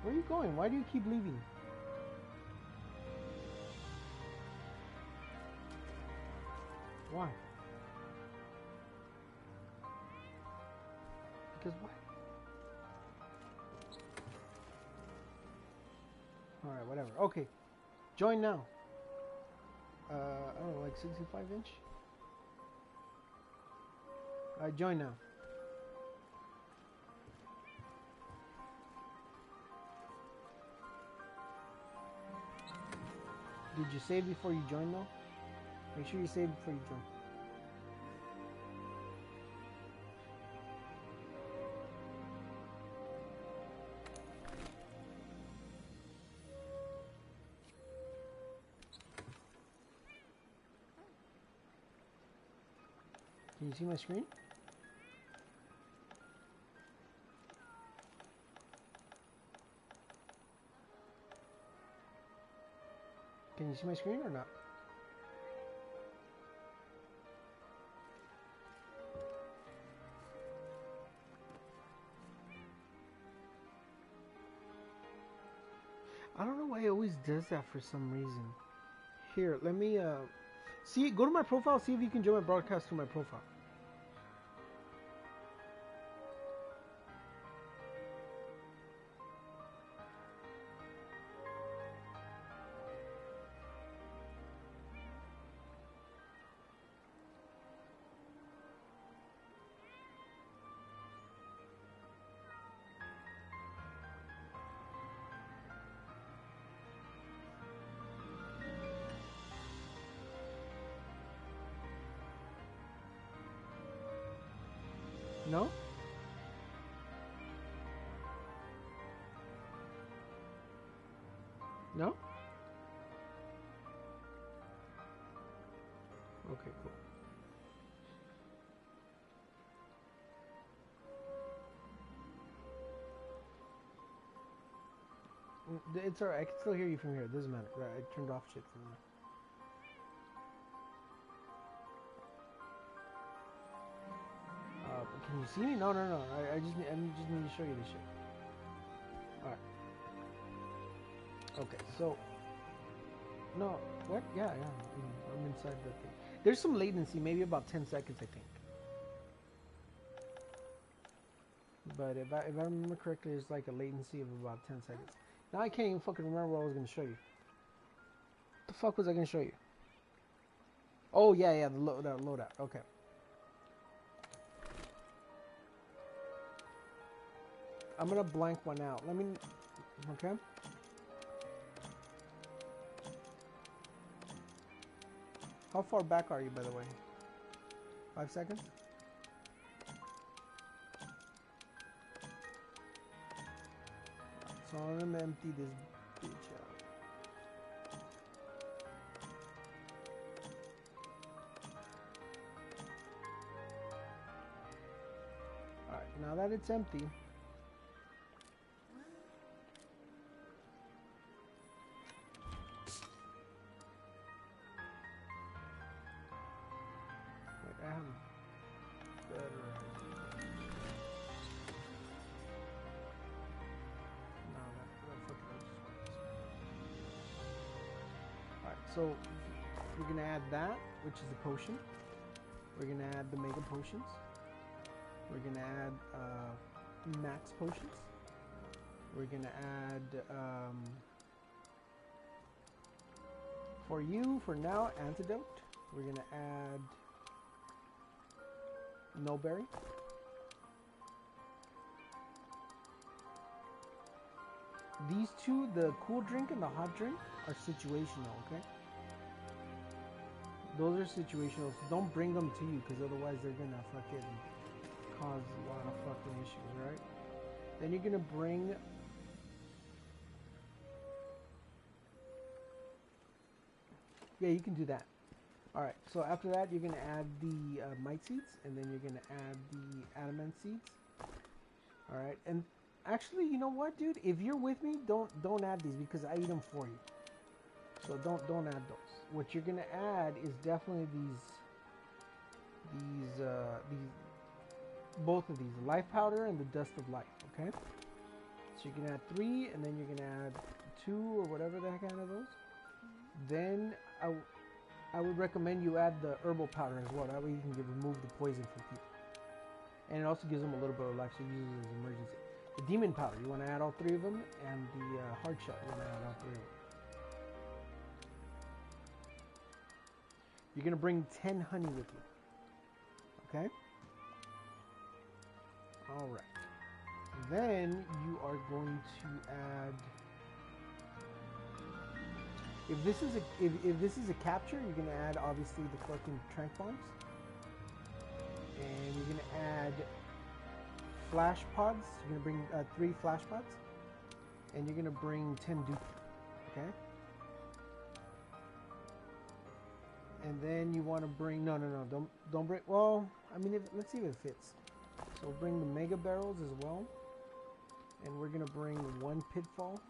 Where are you going? Why do you keep leaving? Why? Because what? Alright, whatever. Okay. Join now. I don't know, like 65 inch? Alright, join now. Did you save before you join though? Make sure you save before you join. Can you see my screen? Can you see my screen or not? I don't know why it always does that for some reason. Here, let me see. Go to my profile. See if you can join my broadcast through my profile. No? No? Okay, cool. It's alright, I can still hear you from here. It doesn't matter. Right, I turned off shit from there. Can you see me? No. I just need to show you this shit. Alright. Okay, so no, what? Yeah, I'm inside the thing. There's some latency, maybe about 10 seconds, I think. But if I remember correctly, there's like a latency of about 10 seconds. Now I can't even fucking remember what I was gonna show you. What the fuck was I gonna show you? Oh yeah, the loadout. Okay. I'm gonna blank one out. Let me. Okay. How far back are you, by the way? 5 seconds? So I'm gonna empty this bitch out. Alright, now that it's empty. I have better. Alright, so we're gonna add that, which is the potion. We're gonna add the mega potions. We're gonna add max potions. We're gonna add for you for now antidote. We're gonna add no berry. These two, the cool drink and the hot drink, are situational, okay? Those are situational, so don't bring them to you, because otherwise they're gonna fucking cause a lot of fucking issues, right? Then you're gonna bring yeah, you can do that. Alright, so after that you're gonna add the mite seeds, and then you're gonna add the adamant seeds. Alright, and actually, you know what, dude? If you're with me, don't add these because I eat them for you. So don't add those. What you're gonna add is definitely these both of these, life powder and the dust of life. Okay. So you can add 3, and then you're gonna add 2 or whatever the heck out of those. Then I would recommend you add the herbal powder as well. That way you can remove the poison from people. And it also gives them a little bit of life, so you use it as an emergency. The demon powder, you want to add all 3 of them, and the hard shot, you want to add all 3 of them. You're going to bring 10 honey with you. Okay? Alright. Then you are going to add... If this is a capture, you're going to add, obviously, the fucking trank bombs. And you're going to add flash pods. You're going to bring 3 flash pods. And you're going to bring 10 dupe. Okay? And then you want to bring... No. Don't bring... Well, I mean, let's see if it fits. So we'll bring the mega barrels as well. And we're going to bring 1 pitfall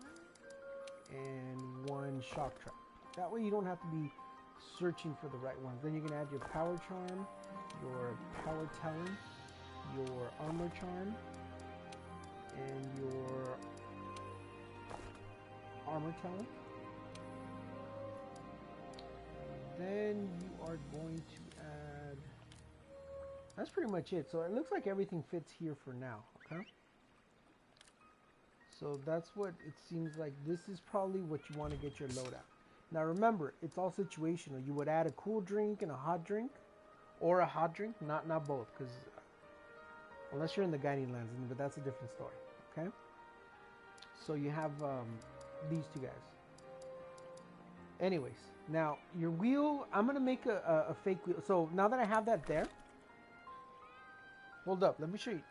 and 1 shock trap. That way you don't have to be searching for the right ones. Then you can add your power charm, your power talon, your armor charm, and your armor talon. Then you are going to add... That's pretty much it. So it looks like everything fits here for now. Okay. So that's what it seems like. This is probably what you want to get your load at. Now remember, it's all situational. You would add a cool drink and a hot drink, or a hot drink, not both, because unless you're in the guiding lands, but that's a different story. Okay. So you have these 2 guys. Anyways, now your wheel, I'm gonna make a fake wheel. So now that I have that there, hold up, let me show you.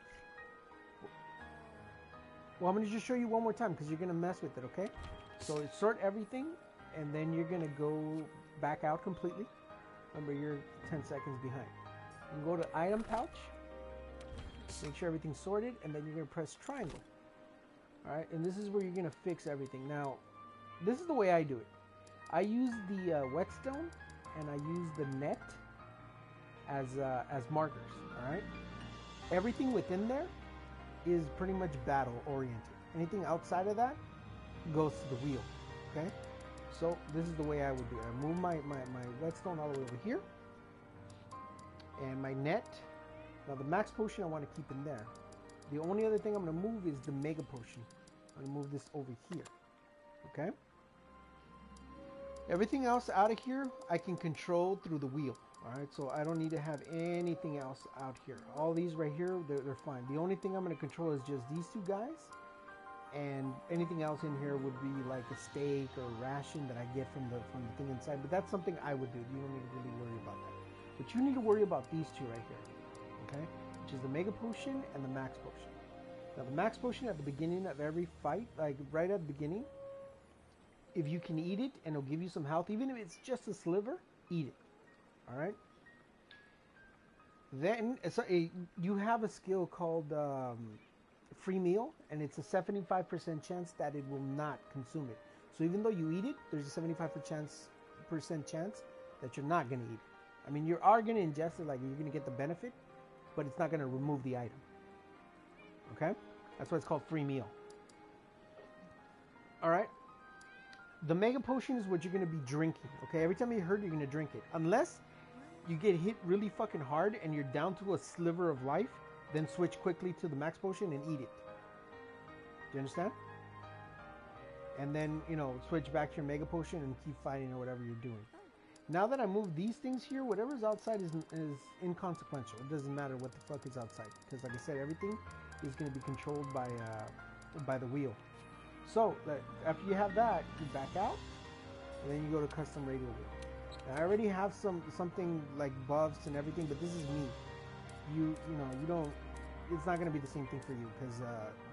Well, I'm going to just show you one more time because you're going to mess with it, okay? So sort everything, and then you're going to go back out completely. Remember, you're 10 seconds behind. You can go to item pouch, make sure everything's sorted, and then you're going to press triangle. All right, and this is where you're going to fix everything. Now, this is the way I do it. I use the whetstone, and I use the net as markers, all right? Everything within there is pretty much battle oriented. Anything outside of that goes to the wheel. Okay, so this is the way I would do it. I move my whetstone all the way over here, and my net. Now the max potion I want to keep in there. The only other thing I'm going to move is the mega potion. I'm going to move this over here. Okay, everything else out of here I can control through the wheel. Alright, so I don't need to have anything else out here. All these right here, they're fine. The only thing I'm going to control is just these 2 guys. And anything else in here would be like a steak or ration that I get from the thing inside. But that's something I would do. You don't need to really worry about that. But you need to worry about these 2 right here. Okay? Which is the Mega Potion and the Max Potion. Now the Max Potion at the beginning of every fight, like right at the beginning, if you can eat it and it'll give you some health, even if it's just a sliver, eat it. Alright, then you have a skill called free meal, and it's a 75% chance that it will not consume it. So even though you eat it, there's a 75% chance that you're not going to eat it. I mean, you are going to ingest it, like you're going to get the benefit, but it's not going to remove the item. Okay, that's why it's called free meal. Alright, the Mega Potion is what you're going to be drinking. Okay, every time you hurt, you're going to drink it, unless you get hit really fucking hard and you're down to a sliver of life, then switch quickly to the Max Potion and eat it. Do you understand? And then, you know, switch back to your Mega Potion and keep fighting or whatever you're doing. Now that I move these things here, whatever's outside is inconsequential. It doesn't matter what the fuck is outside. Because like I said, everything is going to be controlled by the wheel. So, after you have that, you back out. And then you go to custom radio wheel. I already have something like buffs and everything, but this is me. You don't. It's not gonna be the same thing for you because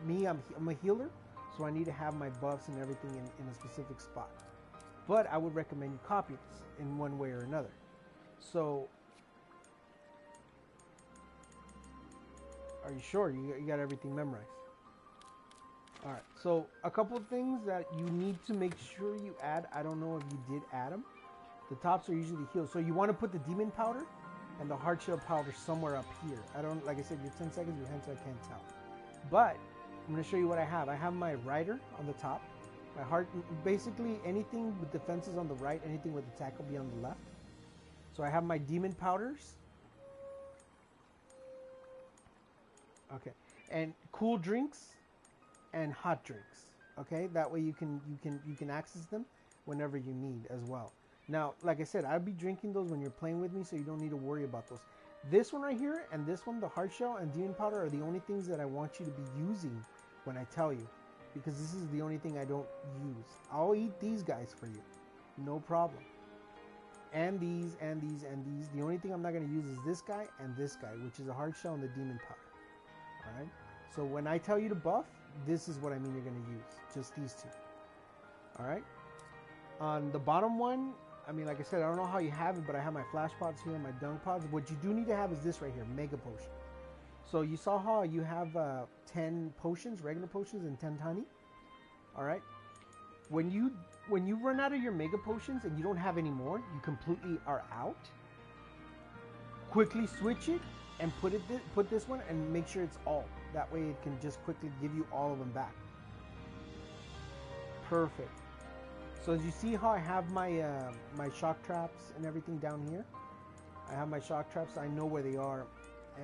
me, I'm a healer, so I need to have my buffs and everything in a specific spot. But I would recommend you copy this in one way or another. So, are you sure you got everything memorized? All right. So a couple of things that you need to make sure you add. I don't know if you did add them. The tops are usually healed. So you want to put the demon powder and the hard shell powder somewhere up here. I don't, like I said, you're 10 seconds behind, so I can't tell. But I'm going to show you what I have. I have my rider on the top. My heart, basically anything with defenses on the right, anything with attack will be on the left. So I have my demon powders. Okay, and cool drinks and hot drinks. Okay, that way you can access them whenever you need as well. Now, like I said, I'll be drinking those when you're playing with me, so you don't need to worry about those. This one right here and this one, the hard shell and demon powder, are the only things that I want you to be using when I tell you, because this is the only thing I don't use. I'll eat these guys for you, no problem. And these and these and these. The only thing I'm not going to use is this guy and this guy, which is a hard shell and the demon powder. All right. So when I tell you to buff, this is what I mean you're going to use. Just these two. All right. On the bottom one, I mean, like I said, I don't know how you have it, but I have my flash pods here and my dunk pods. What you do need to have is this right here, mega potion. So you saw how you have 10 potions, regular potions, and 10 tiny. All right. When you run out of your mega potions and you don't have any more, you completely are out. Quickly switch it and put this one and make sure it's all. That way it can just quickly give you all of them back. Perfect. So as you see how I have my my shock traps and everything down here, I have my shock traps. I know where they are,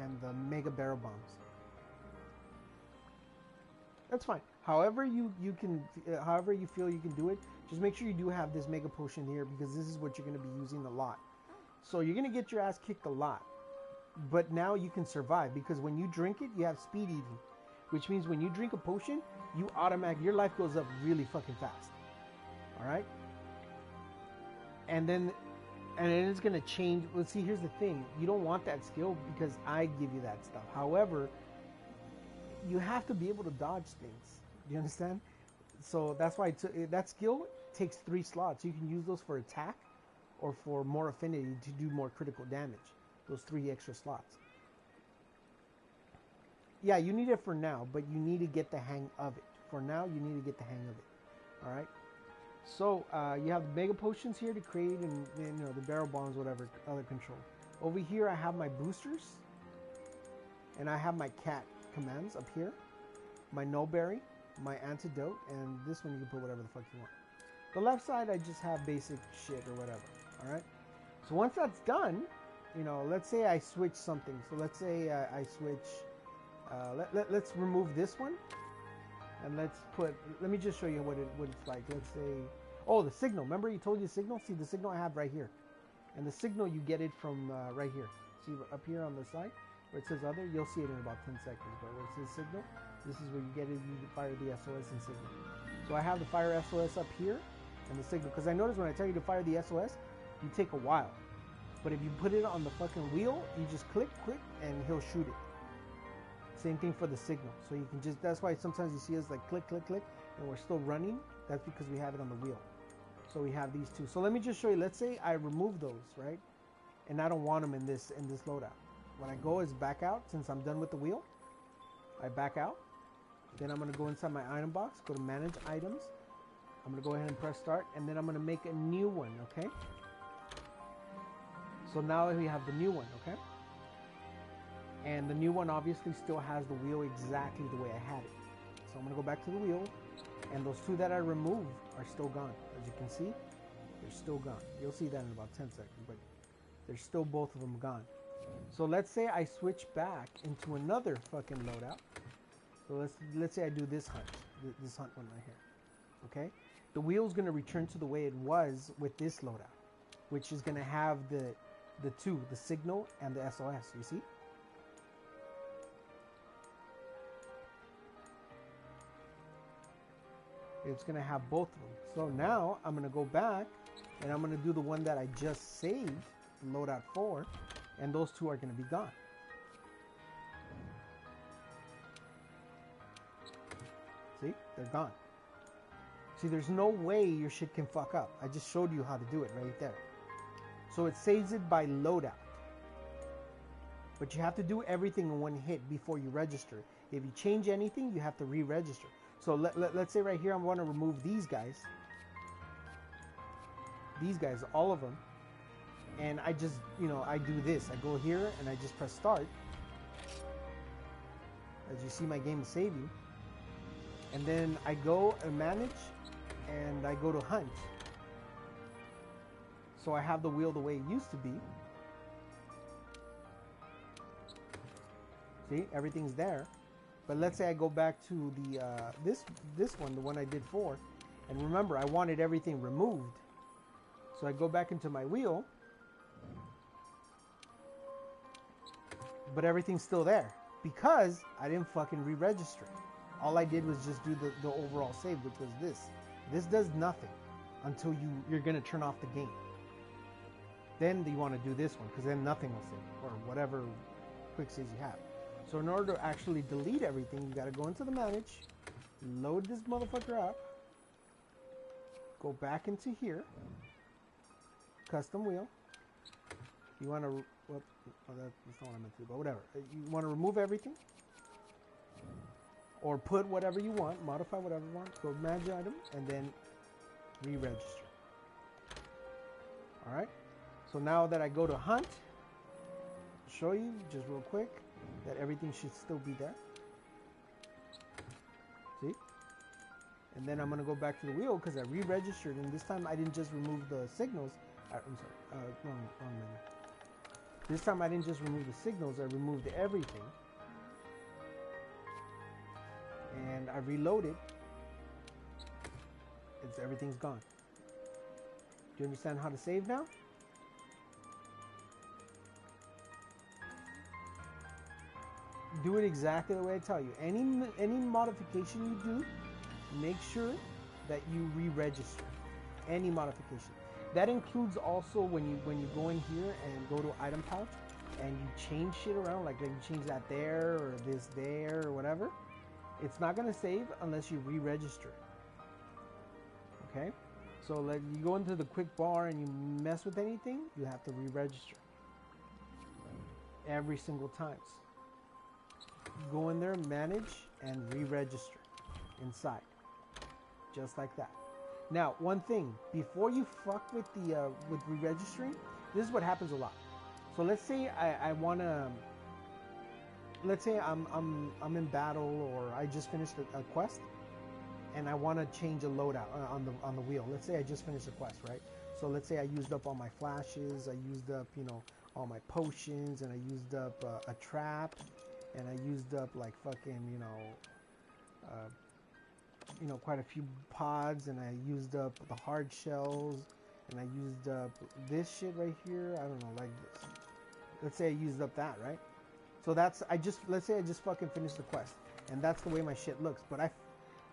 and the mega barrel bombs. That's fine. However however you feel you can do it. Just make sure you do have this mega potion here, because this is what you're going to be using a lot. So you're going to get your ass kicked a lot, but now you can survive, because when you drink it, you have speed eating, which means when you drink a potion, your life goes up really fucking fast. All right, and then it's gonna change. Let's see. Here's the thing: you don't want that skill because I give you that stuff. However, you have to be able to dodge things. Do you understand? So that's why that skill takes 3 slots. You can use those for attack or for more affinity to do more critical damage. Those 3 extra slots. Yeah, you need it for now, but you need to get the hang of it. For now, you need to get the hang of it. All right. So you have the mega potions here to create, and the barrel bombs, whatever other control. Over here I have my boosters, and I have my cat commands up here, my no berry, my antidote, and this one you can put whatever the fuck you want. The left side I just have basic shit or whatever. All right. So once that's done, let's say I switch something. So let's say I switch. Let's remove this one. And let me just show you what it's like. Let's say, the signal. Remember you told you signal? See the signal I have right here. And the signal, you get it from right here. See up here on the side where it says other? You'll see it in about 10 seconds. But where it says signal, this is where you get it. You fire the SOS and signal. So I have the fire SOS up here and the signal. Because I notice when I tell you to fire the SOS, you take a while. But if you put it on the fucking wheel, you just click, and he'll shoot it. Same thing for the signal. So you can that's why sometimes you see us like click, and we're still running. That's because we have it on the wheel. So we have these two. So let me just show you. Let's say I remove those, right? And I don't want them in this loadout. What I go is back out. Since I'm done with the wheel, I back out. Then I'm going to go inside my item box, go to manage items. I'm going to go ahead and press start, and then I'm going to make a new one, okay? So now we have the new one, okay? And the new one obviously still has the wheel exactly the way I had it. So I'm going to go back to the wheel, and those 2 that I removed are still gone. As you can see, they're still gone. You'll see that in about 10 seconds, but they're still both of them gone. So let's say I switch back into another fucking loadout. So let's say I do this hunt one right here. Okay? The wheel's going to return to the way it was with this loadout, which is going to have the 2, the signal and the SOS. You see? It's going to have both of them. So now I'm going to go back and I'm going to do the one that I just saved, loadout 4, and those 2 are going to be gone. See? They're gone. See, there's no way your shit can fuck up. I just showed you how to do it right there. So it saves it by loadout. But you have to do everything in one hit before you register. If you change anything, you have to re-register. So let's say right here I want to remove these guys. These guys, all of them. And I just, I do this. I go here and I just press start. As you see, my game is saving. And then I go and manage, and I go to hunt. So I have the wheel the way it used to be. See, everything's there. But let's say I go back to the this one, the one I did for, and remember I wanted everything removed. So I go back into my wheel, but everything's still there because I didn't fucking re-register. All I did was just do the overall save, which was this. This does nothing until you're gonna turn off the game. Then you want to do this one because then nothing will save, or whatever quick saves you have. So in order to actually delete everything, you got to go into the manage, load this motherfucker up, go back into here, custom wheel. You want to, well, that's not what I meant to do, but whatever. You want to remove everything, or put whatever you want, modify whatever you want, go manage item, and then re-register. All right. So now that I go to hunt, I'll show you just real quick that everything should still be there. See? And then I'm going to go back to the wheel because I re-registered, and this time I didn't just remove the signals. I'm sorry, wrong menu. This time I didn't just remove the signals, I removed everything. And I reloaded. Everything's gone. Do you understand how to save now? Do it exactly the way I tell you. Any modification you do, make sure that you re-register. Any modification. That includes also when you go in here and go to item pouch and you change shit around, like you change that there or this there or whatever. It's not gonna save unless you re-register. Okay? So like you go into the quick bar and you mess with anything, you have to re-register. Every single time. Go in there, manage, and re-register inside, just like that. Now, one thing before you fuck with the with re-registering, this is what happens a lot. So let's say I wanna, let's say I'm in battle or I just finished a quest, and I want to change a loadout on the wheel. Let's say I just finished a quest, right? So let's say I used up all my flashes, I used up all my potions, and I used up a trap. And I used up like fucking, quite a few pods, and I used up the hard shells, and I used up this shit right here. I don't know, like this. Let's say I used up that, right? So let's say I just fucking finished the quest, and that's the way my shit looks.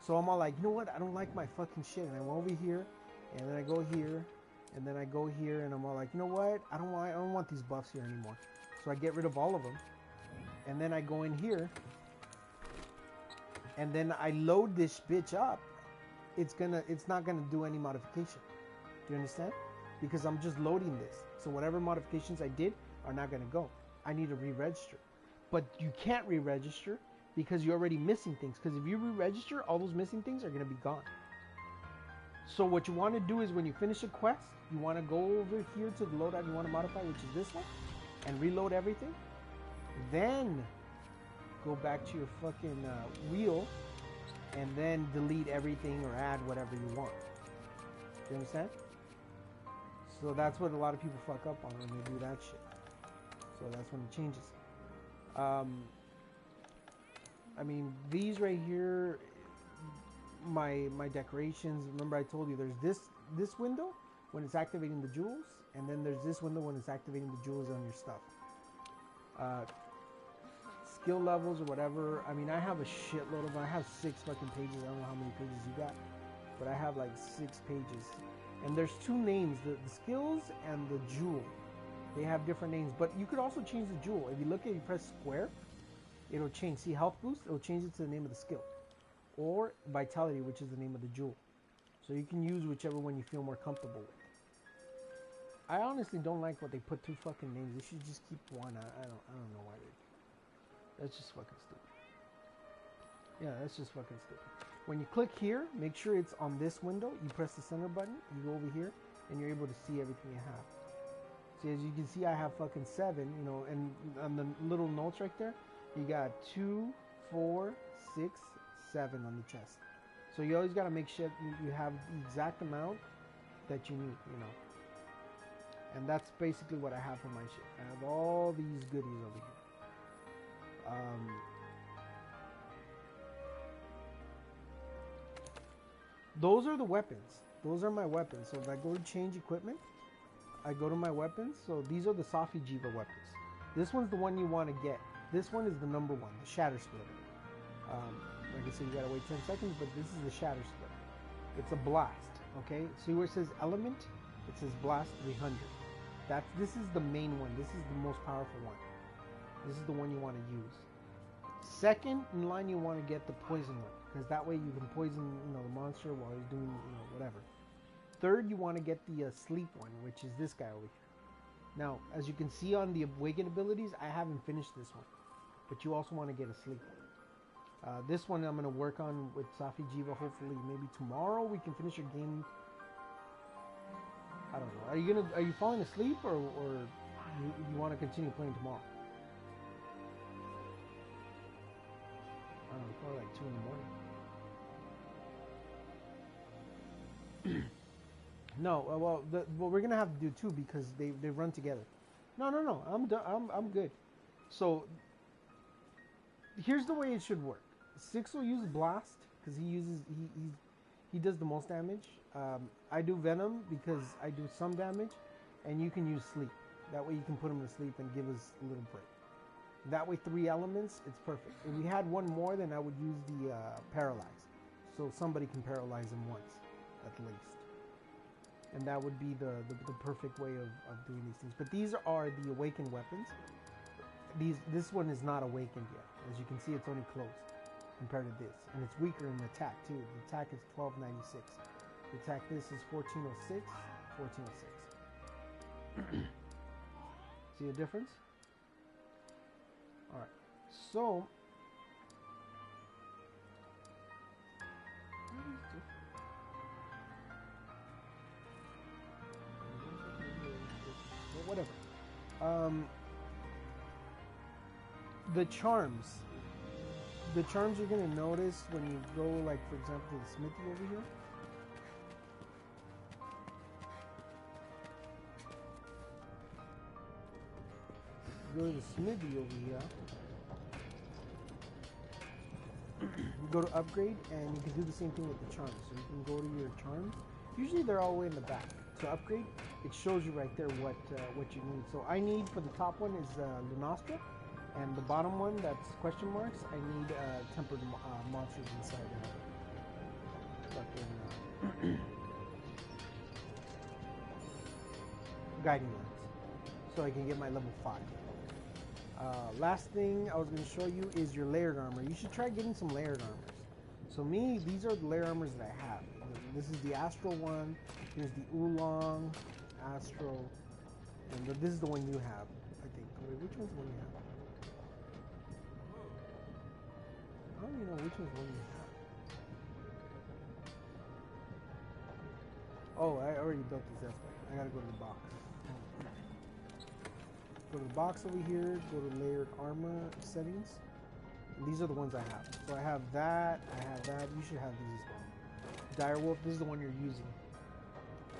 So I'm all like, you know what? I don't like my fucking shit, and I went over here, and then I go here, and then I go here, and I'm all like, you know what? I don't want these buffs here anymore. So I get rid of all of them. And then I go in here, and then I load this bitch up. It's not gonna do any modification. Do you understand? Because I'm just loading this. So whatever modifications I did are not gonna go. I need to re-register. But you can't re-register because you're already missing things. Because if you re-register, all those missing things are gonna be gone. So what you want to do is when you finish a quest, you want to go over here to the loadout you want to modify, which is this one, and reload everything. Then go back to your fucking wheel and then delete everything or add whatever you want. Do you understand? So that's what a lot of people fuck up on when they do that shit. So that's when it changes. I mean, these right here, my decorations, remember I told you there's this window when it's activating the jewels, and then there's this window when it's activating the jewels on your stuff. Skill levels or whatever. I mean, I have a shitload of them. I have 6 fucking pages. I don't know how many pages you got, but I have like 6 pages. And there's 2 names, the skills and the jewel. They have different names, but you could also change the jewel. If you look at, you press square, it'll change. See health boost? It'll change it to the name of the skill, or vitality, which is the name of the jewel. So you can use whichever one you feel more comfortable with. I honestly don't like what they put 2 fucking names. They should just keep one. I don't know why they. That's just fucking stupid. Yeah, that's just fucking stupid. When you click here, make sure it's on this window. You press the center button, you go over here, and you're able to see everything you have. See, as you can see, I have fucking 7, and on the little notes right there, you got 2, 4, 6, 7 on the chest. So you always got to make sure you have the exact amount that you need, you know. And that's basically what I have for my shit. I have all these goodies over here. Those are the weapons. Those are my weapons. So if I go to change equipment, I go to my weapons. So these are the Safi Jiva weapons. This one's the one you want to get. This one is the number one, the Shatter Splitter. Like I said, you gotta wait 10 seconds, but this is the Shatter Splitter. It's a blast, okay? See where it says element? It says blast 300. This is the main one. This is the most powerful one. This is the one you want to use. Second in line, you want to get the poison one, because that way you can poison, you know, the monster while he's doing, you know, whatever. Third, you want to get the sleep one, which is this guy over here. Now, as you can see on the awakened abilities, I haven't finished this one, but you also want to get a sleep one. This one I'm going to work on with Safi Jiva. Hopefully, maybe tomorrow we can finish your game. I don't know. Are you falling asleep or you want to continue playing tomorrow? I don't know, probably like 2 in the morning. No, well, what we're gonna have to do too, because they run together. No, I'm done. I'm good. So here's the way it should work. Six will use blast because he does the most damage. I do venom because I do some damage, and you can use sleep. That way you can put him to sleep and give us a little break. That way 3 elements, it's perfect. If we had one more, then I would use the paralyze, so somebody can paralyze him once at least. And that would be the perfect way of doing these things. But these are the awakened weapons. This one is not awakened yet. As you can see, it's only closed compared to this. And it's weaker in attack too. The attack is 1296. The attack this is 1406, 1406. See the difference? Alright. So whatever. The charms you're gonna notice when you go, like, for example, to the smithy over here. Go to the smithy over here. You go to upgrade, and you can do the same thing with the charms. So you can go to your charms. Usually they're all the way in the back. To upgrade, it shows you right there what you need. So I need, for the top one is Lunastra, and the bottom one, that's question marks, I need tempered monsters inside guiding lines, so I can get my level 5. Last thing I was going to show you is your layered armor. You should try getting some layered armors. So these are the layered armors that I have. This is the Astral one. Here's the Oolong, Astral, and this is the one you have, I think. Wait, which one's the one you have? I don't even know which one's the one you have. Oh, I already built this aspect. I gotta go to the box. Go to the box over here, go to layered armor settings. And these are the ones I have. So I have that, you should have these as well. Direwolf, this is the one you're using.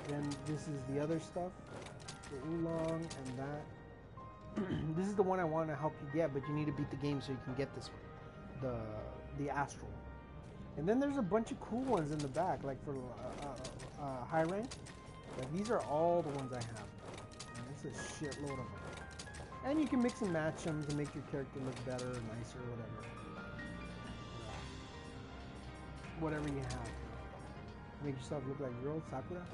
Then this is the other stuff, the Oolong and that. This is the one I want to help you get, but you need to beat the game so you can get this one, the Astral. And then there's a bunch of cool ones in the back, like for high rank. Like these are all the ones I have. And it's a shitload of them. And you can mix and match them to make your character look better, nicer, whatever. Whatever you have. Make yourself look like real Sakura.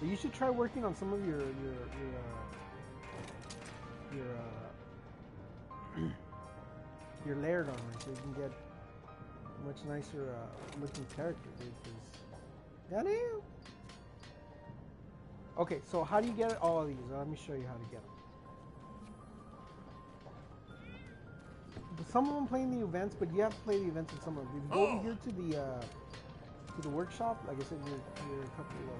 But you should try working on some of your layered armor so you can get much nicer looking character. Goddamn. Okay, so how do you get all of these? Let me show you how to get them. Some of them play in the events, but you have to play the events with some of them. If you go over here to the workshop, like I said, you're a couple of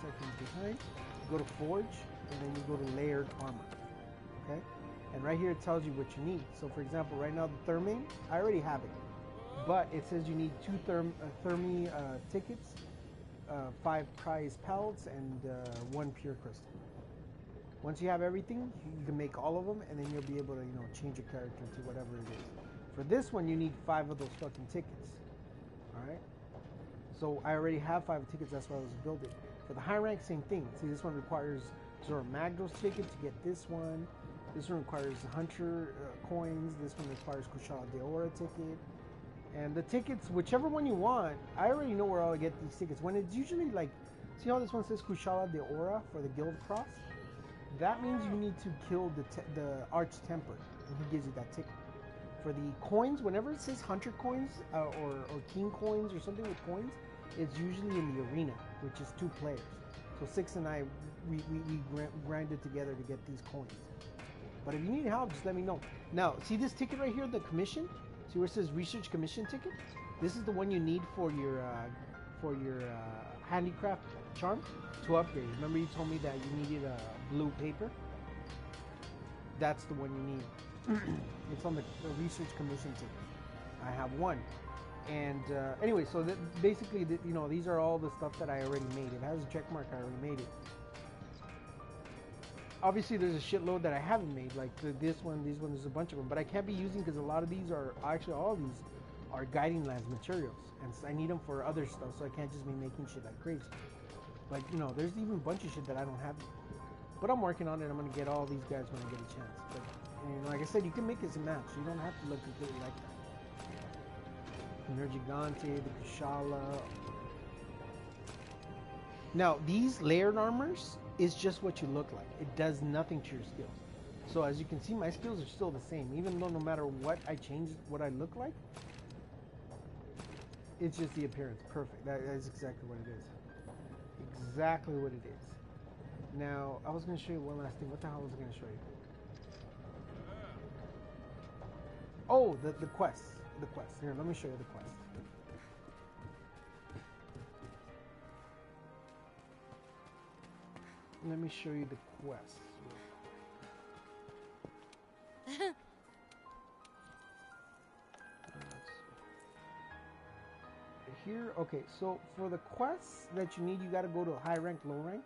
seconds behind. You go to Forge, and then you go to Layered Armor. Okay? And right here it tells you what you need. So for example, right now the Thermane, I already have it. but it says you need 2 thermi tickets, 5 prize pellets, and 1 pure crystal. Once you have everything, you can make all of them, and then you'll be able to, you know, change your character to whatever it is. For this one, you need 5 of those fucking tickets. Alright? So I already have 5 tickets, that's why I was building. For the high rank, same thing. See, this one requires Zora Magdo's ticket to get this one. This one requires Hunter coins. This one requires Kushala Deora ticket. And the tickets, whichever one you want, I already know where I'll get these tickets. When it's usually like, see how this one says Kushala Deora for the Guild Cross? That means you need to kill the Arch Temper, and he gives you that ticket. For the coins, whenever it says Hunter coins or King coins or something with coins, it's usually in the arena, which is 2 players. So Six and I, we grinded together to get these coins. But if you need help, just let me know. Now, see this ticket right here, the commission? See where it says Research Commission ticket? This is the one you need for your handicraft charm to upgrade. Remember you told me that you needed a blue paper? That's the one you need. It's on the Research Commission ticket. I have one. And anyway, so basically, you know, these are all the stuff that I already made. It has a check mark, I already made it. Obviously, there's a shitload that I haven't made, like this one, these ones, there's a bunch of them. But I can't be using because a lot of these are, actually all of these are Guiding Lands materials. And I need them for other stuff, so I can't just be making shit like crazy. Like, you know, there's even a bunch of shit that I don't have. But I'm working on it. I'm going to get all these guys when I get a chance. But, and like I said, you can make this a match. You don't have to look completely like that. Nergigante, the Kushala. Now, these layered armors is just what you look like. It does nothing to your skills. So as you can see, my skills are still the same. Even though no matter what I change what I look like, it's just the appearance. Perfect. That is exactly what it is. Exactly what it is. Now, I was going to show you one last thing. What the hell was I going to show you? Oh, the quest. The quest. Here, let me show you the quest. Let me show you the quest. Here, okay, so for the quests that you need, you got to go to high rank, low rank,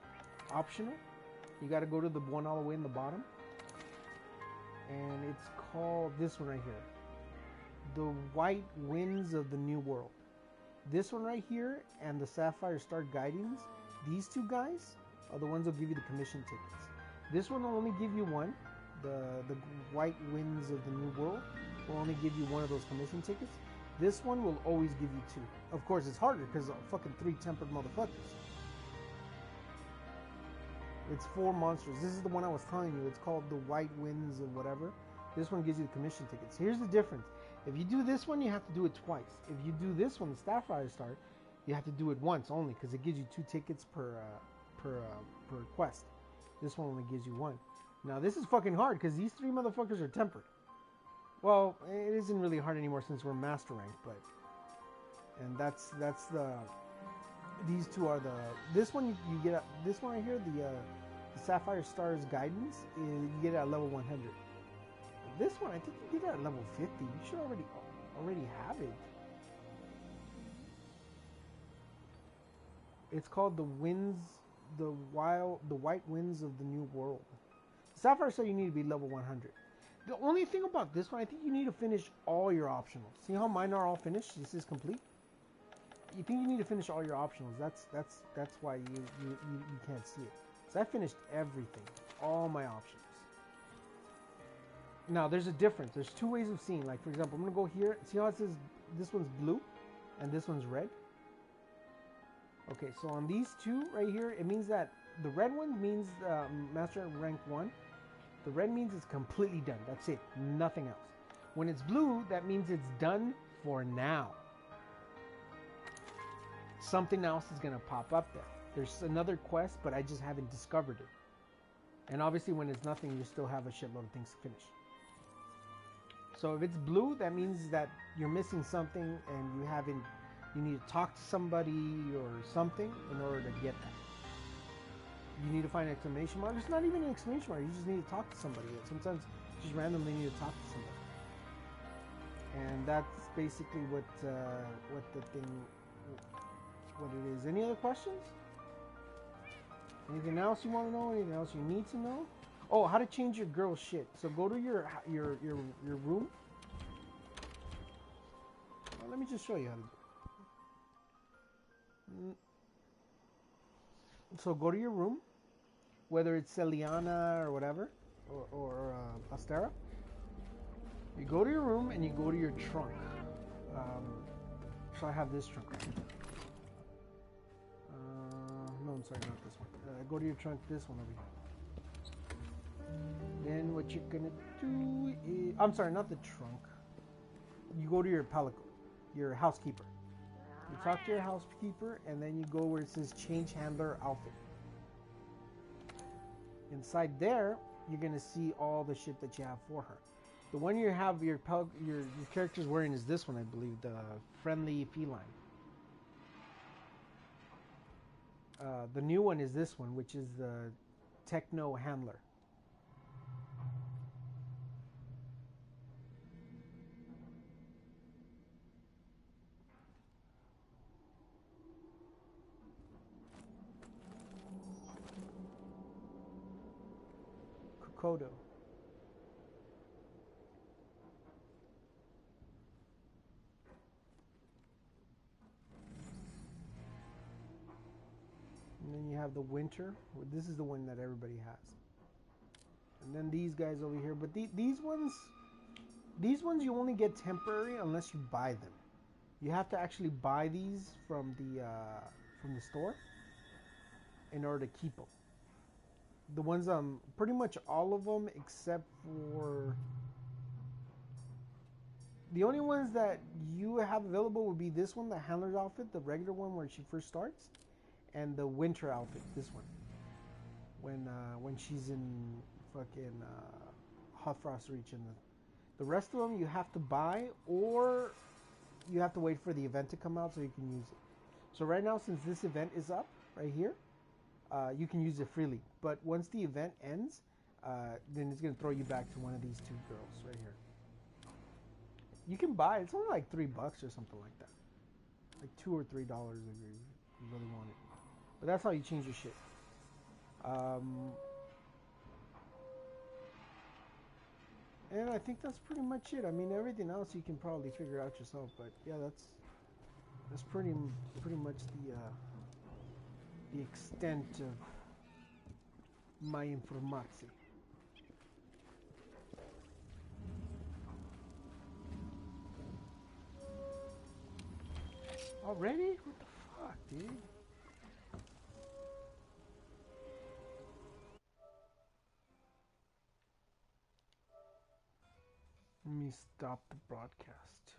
optional. You got to go to the one all the way in the bottom. And it's called this one right here. The White Winds of the New World. This one right here and the Sapphire Star Guidings, these 2 guys are the ones that give you the commission tickets. This one will only give you one. The White Winds of the New World will only give you one of those commission tickets. This one will always give you 2. Of course, it's harder because fucking 3 tempered motherfuckers. It's 4 monsters. This is the one I was telling you. It's called the White Winds of whatever. This one gives you the commission tickets. Here's the difference. If you do this one, you have to do it twice. If you do this one, the Sapphire Star, you have to do it once only because it gives you 2 tickets per quest. This one only gives you 1. Now this is fucking hard because these 3 motherfuckers are tempered. Well, it isn't really hard anymore since we're master rank, but and that's the these 2 are the this one you get this one right here, the Sapphire Star's Guidance, you get it at level 100. This one I think you get it at level 50. You should already have it. It's called the White Winds of the New World. Sapphire Star, you need to be level 100. The only thing about this one, I think you need to finish all your optionals. See how mine are all finished? This is complete. You think you need to finish all your optionals. That's why you can't see it. So I finished everything, all my options. Now there's a difference. There's 2 ways of seeing. Like for example, I'm gonna go here. See how it says this one's blue and this one's red? Okay, so on these 2 right here, it means that the red one means master rank 1. The red means it's completely done. That's it. Nothing else. When it's blue, that means it's done for now. Something else is going to pop up there. There's another quest, but I just haven't discovered it. And obviously when it's nothing, you still have a shitload of things to finish. So if it's blue, that means that you're missing something and you need to talk to somebody or something in order to get that. You need to find an exclamation mark. It's not even an exclamation mark. You just need to talk to somebody. Sometimes you just randomly need to talk to somebody. And basically what the thing, what it is. Any other questions? Anything else you want to know? Anything else you need to know? Oh, how to change your girl shit. So go to your room. Well, let me just show you how to do it. So go to your room, whether it's Celiana or whatever, or Astera. You go to your room and you go to your trunk. So I have this trunk right here. No, I'm sorry, not this one. Go to your trunk, this one over here. Then what you're gonna do is, I'm sorry, not the trunk. You go to your palico, your housekeeper. You talk to your housekeeper, and then you go where it says change handler outfit. Inside there, you're gonna see all the shit that you have for her. The one you have your character's wearing is this one, I believe, the friendly feline. The new one is this one, which is the techno handler. Kokodo. And then you have the winter. This is the one that everybody has. And then these guys over here. But these ones you only get temporary unless you buy them. You have to actually buy these from the store in order to keep them. The ones pretty much all of them except for the only ones that you have available would be this one, the handler's outfit, the regular one where she first starts, and the winter outfit, this one. When she's in fucking Hot Frost Reach, and the rest of them you have to buy or you have to wait for the event to come out so you can use it. So right now, since this event is up right here, you can use it freely. But once the event ends, then it's gonna throw you back to one of these two girls right here. You can buy it. It's only like $3 or something like that, like $2 or $3 if you really want it. But that's how you change your shit. And I think that's pretty much it. I mean, everything else you can probably figure out yourself. But yeah, that's pretty much the extent of my information. Already? What the fuck, dude? Let me stop the broadcast.